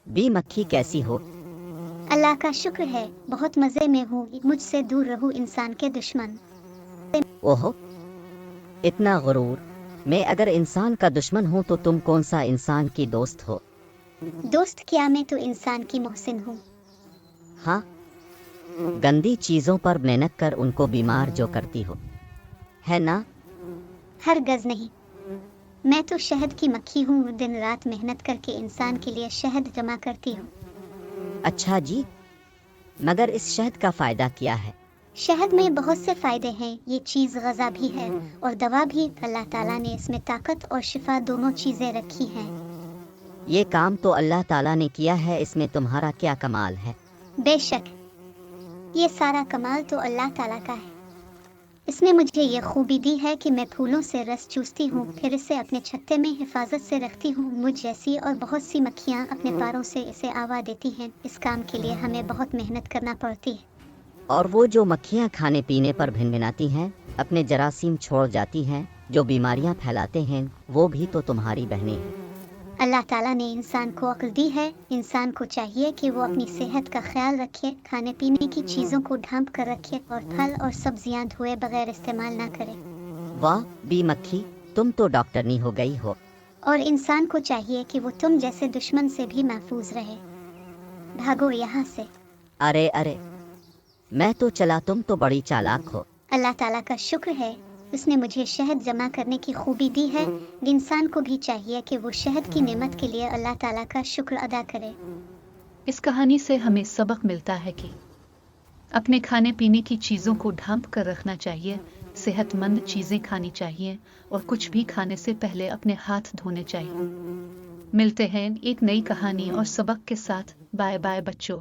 B मक्खी कैसी हो? अल्लाह का शुक्र है, बहुत मजे में हूँ। मुझसे दूर रहो इंसान के दुश्मन। ओहो, इतना गुरूर। मैं अगर इंसान का दुश्मन हूँ तो तुम कौन सा इंसान की दोस्त हो? दोस्त क्या, मैं तो इंसान की मोहसिन हूँ। हाँ, गंदी चीजों पर मेहनत कर उनको बीमार जो करती हो, है ना? हर गज नहीं, मैं तो शहद की मक्खी हूँ। दिन रात मेहनत करके इंसान के लिए शहद जमा करती हूँ। अच्छा जी, मगर इस शहद का फायदा क्या है? शहद में बहुत से फायदे हैं। ये चीज़ गज़ा भी है और दवा भी। अल्लाह ताला ने इसमें ताकत और शिफा दोनों चीज़ें रखी हैं। ये काम तो अल्लाह ताला ने किया है, इसमें तुम्हारा क्या कमाल है? बेशक, ये सारा कमाल तो अल्लाह ताला का है। इसने मुझे ये खूबी दी है कि मैं फूलों से रस चूसती हूँ, फिर इसे अपने छत्ते में हिफाजत से रखती हूँ। मुझ जैसी और बहुत सी मक्खियाँ अपने पैरों से इसे आवा देती हैं। इस काम के लिए हमें बहुत मेहनत करना पड़ती है। और वो जो मक्खियाँ खाने पीने पर भिनभिनाती हैं, अपने जरासीम छोड़ जाती हैं, जो बीमारियाँ फैलाते हैं, वो भी तो तुम्हारी बहनें हैं। अल्लाह ताला ने इंसान को अक्ल दी है। इंसान को चाहिए कि वो अपनी सेहत का ख्याल रखे, खाने पीने की चीज़ों को ढांप कर रखे और फल और सब्जियां धोए बगैर इस्तेमाल ना करे। वाह बी मक्खी, तुम तो डॉक्टरनी हो गई हो। और इंसान को चाहिए कि वो तुम जैसे दुश्मन से भी महफूज रहे। भागो यहाँ से। अरे अरे, मैं तो चला, तुम तो बड़ी चालाक हो। अल्लाह ताला का शुक्र है, उसने मुझे शहद जमा करने की खूबी दी है। इंसान को भी चाहिए कि वो शहद की नेमत के लिए अल्लाह ताला का शुक्र अदा करे। इस कहानी से हमें सबक मिलता है कि अपने खाने पीने की चीज़ों को ढांप कर रखना चाहिए, सेहतमंद चीज़ें खानी चाहिए और कुछ भी खाने से पहले अपने हाथ धोने चाहिए। मिलते हैं एक नई कहानी और सबक के साथ। बाय बाय बच्चों।